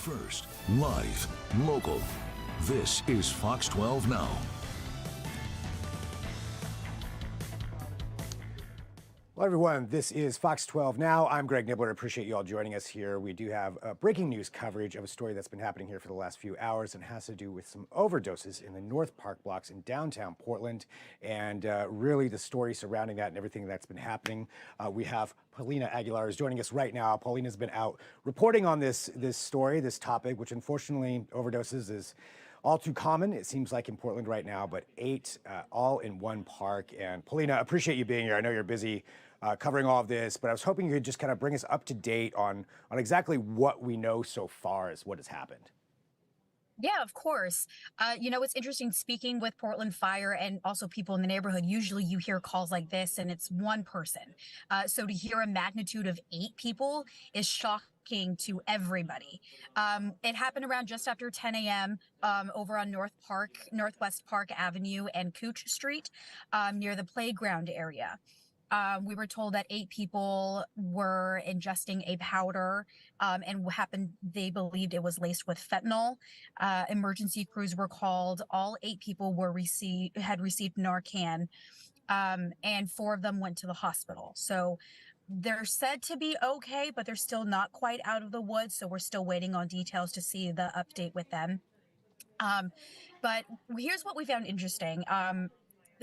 First, live, local. This is Fox 12 Now. Hello, everyone. This is Fox 12 Now. I'm Greg Nibbler. Appreciate you all joining us here. We do have breaking news coverage of a story that's been happening here for the last few hours and has to do with some overdoses in the North Park blocks in downtown Portland, and really the story surrounding that and everything that's been happening. We have Paulina Aguilar is joining us right now. Paulina's been out reporting on this story, this topic, which unfortunately overdoses is all too common, it seems like, in Portland right now, but 8 all in one park. And Paulina, appreciate you being here. I know you're busy covering all of this, but I was hoping you could just kind of bring us up to date on exactly what we know so far as what has happened. Yeah, of course. It's interesting speaking with Portland Fire and also people in the neighborhood. Usually you hear calls like this and it's one person. So to hear a magnitude of 8 people is shocking to everybody. It happened around just after 10 a.m. Over on Northwest Park Avenue and Cooch Street near the playground area. We were told that 8 people were ingesting a powder, and what happened, they believed it was laced with fentanyl. Emergency crews were called. All 8 people had received Narcan, and 4 of them went to the hospital. So they're said to be okay, but they're still not quite out of the woods. So we're still waiting on details to see the update with them. But here's what we found interesting.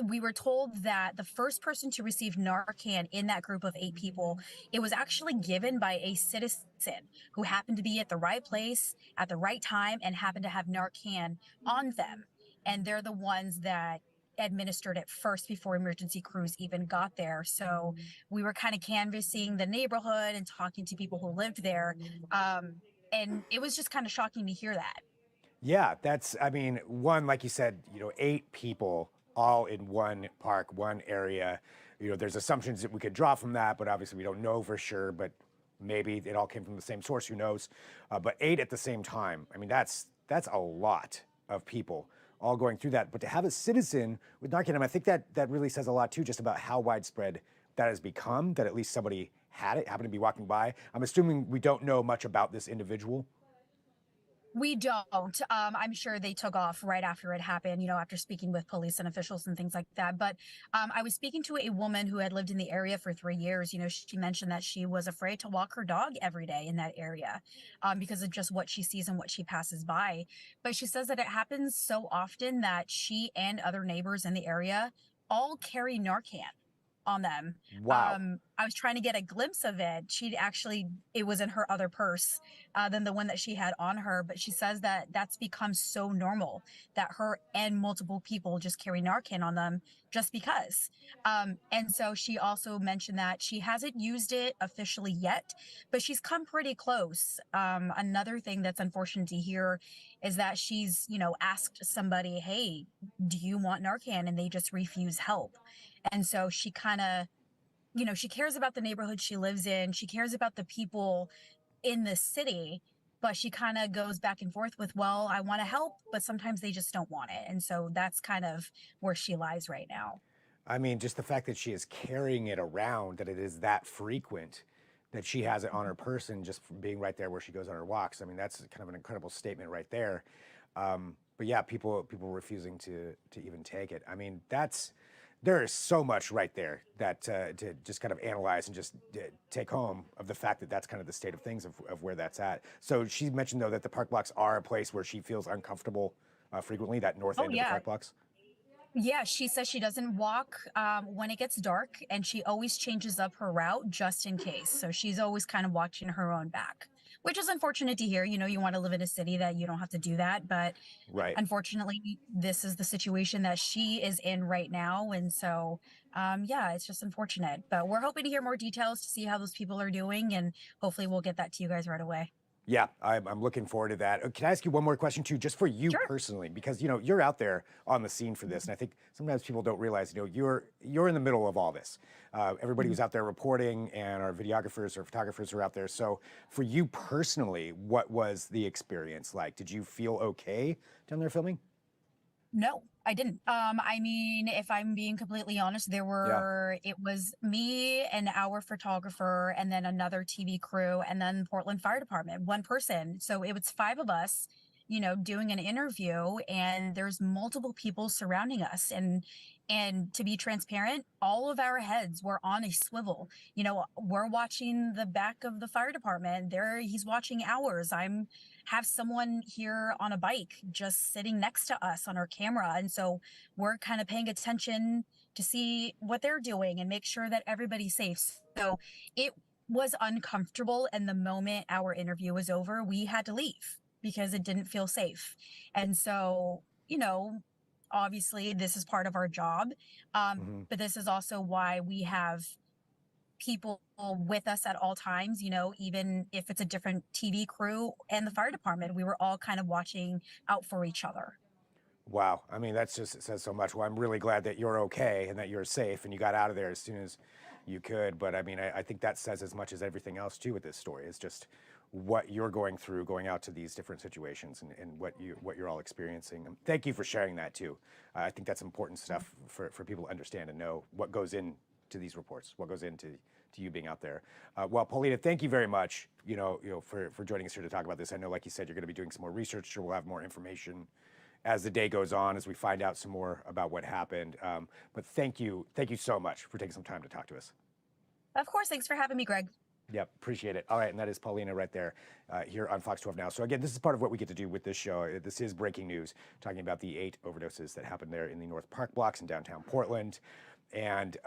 We were told that the first person to receive Narcan in that group of 8 people, it was actually given by a citizen who happened to be at the right place at the right time and happened to have Narcan on them. And they're the ones that administered it first before emergency crews even got there. So we were kind of canvassing the neighborhood and talking to people who lived there. And it was just kind of shocking to hear that. Yeah, one, like you said, 8 people all in one park, one area. There's assumptions that we could draw from that, but obviously we don't know for sure, but maybe it all came from the same source, who knows? But 8 at the same time, that's a lot of people all going through that. But to have a citizen with Narcan, I think that really says a lot too, just about how widespread that has become, that at least somebody had it, happened to be walking by. I'm assuming we don't know much about this individual. We don't. I'm sure they took off right after it happened, after speaking with police and officials and things like that. But I was speaking to a woman who had lived in the area for 3 years. She mentioned that she was afraid to walk her dog every day in that area because of just what she sees and what she passes by. But she says that it happens so often that she and other neighbors in the area all carry Narcan on them. Wow. I was trying to get a glimpse of it. It was in her other purse than the one that she had on her. But she says that that's become so normal that her and multiple people just carry Narcan on them just because. And so she also mentioned that she hasn't used it officially yet, but she's come pretty close. Another thing that's unfortunate to hear is that she's, asked somebody, hey, do you want Narcan? And they just refuse help. And so she kind of, she cares about the neighborhood she lives in. She cares about the people in the city, but she kind of goes back and forth with, well, I want to help, but sometimes they just don't want it. And so that's kind of where she lies right now. Just the fact that she is carrying it around, that it is that frequent, that she has it on her person just from being right there where she goes on her walks. That's kind of an incredible statement right there. But yeah, people refusing to even take it. There is so much right there that to just kind of analyze and just take home of the fact that that's kind of the state of things of where that's at. So she mentioned, though, that the park blocks are a place where she feels uncomfortable frequently, that north end of the park blocks. Yeah, she says she doesn't walk when it gets dark, and she always changes up her route just in case. So she's always kind of watching her own back, which is unfortunate to hear. You want to live in a city that you don't have to do that. But right. Unfortunately, this is the situation that she is in right now. And so, it's just unfortunate. But we're hoping to hear more details to see how those people are doing. And hopefully we'll get that to you guys right away. Yeah, I'm looking forward to that. Can I ask you one more question too, just for you Sure. personally, because you're out there on the scene for this, and I think sometimes people don't realize you're in the middle of all this. Everybody who's out there reporting, and our videographers or photographers are out there. So for you personally, what was the experience like? Did you feel okay down there filming? No, I didn't. I mean, if I'm being completely honest, Yeah. it was me and our photographer and then another TV crew and then Portland Fire Department, one person. So it was five of us, doing an interview, and there's multiple people surrounding us. And to be transparent, all of our heads were on a swivel. We're watching the back of the fire department. He's watching ours. I'm have someone here on a bike just sitting next to us on our camera. And so we're kind of paying attention to see what they're doing and make sure that everybody's safe. So it was uncomfortable. And the moment our interview was over, we had to leave because it didn't feel safe. And so, obviously this is part of our job. Hmm. But this is also why we have people with us at all times, even if it's a different TV crew and the fire department, we were all kind of watching out for each other. Wow. I mean, that's just, it says so much. Well, I'm really glad that you're okay and that you're safe and you got out of there as soon as you could. But I mean, I think that says as much as everything else too with this story. It's just what you're going through, going out to these different situations, and what you're all experiencing. And thank you for sharing that too. I think that's important stuff for people to understand and know what goes into these reports, what goes into you being out there. Well, Paulina, thank you very much. For joining us here to talk about this. I know, like you said, you're going to be doing some more research. Sure, we'll have more information as the day goes on, as we find out some more about what happened. But thank you so much for taking some time to talk to us. Of course, thanks for having me, Greg. Yep, appreciate it. All right, and that is Paulina right there here on Fox 12 Now. So again, this is part of what we get to do with this show. This is breaking news, talking about the 8 overdoses that happened there in the North Park blocks in downtown Portland. And,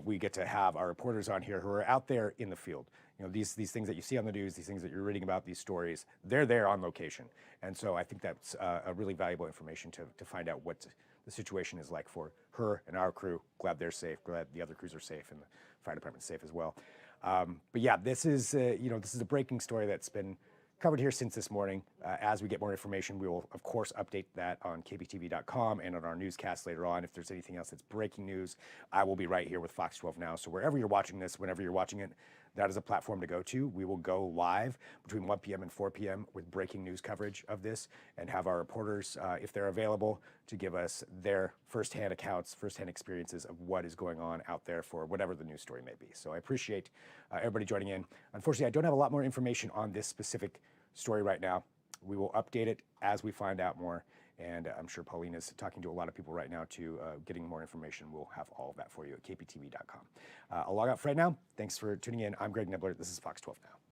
we get to have our reporters on here who are out there in the field. These things that you see on the news, these things that you're reading about, these stories, they're there on location. And so I think that's a really valuable information to find out what the situation is like for her and our crew. Glad they're safe, glad the other crews are safe, and the fire department's safe as well. But yeah, this is a breaking story that's been covered here since this morning. As we get more information, we will, of course, update that on kbtv.com and on our newscast later on. If there's anything else that's breaking news, I will be right here with Fox 12 Now. So wherever you're watching this, whenever you're watching it, that is a platform to go to. We will go live between 1 p.m. and 4 p.m. with breaking news coverage of this and have our reporters, if they're available, to give us their firsthand accounts, firsthand experiences of what is going on out there for whatever the news story may be. So I appreciate everybody joining in. Unfortunately, I don't have a lot more information on this specific story right now. We will update it as we find out more. And I'm sure Paulina's talking to a lot of people right now too, getting more information. We'll have all of that for you at kptv.com. I'll log out for right now. Thanks for tuning in. I'm Greg Nibbler. This is Fox 12 Now.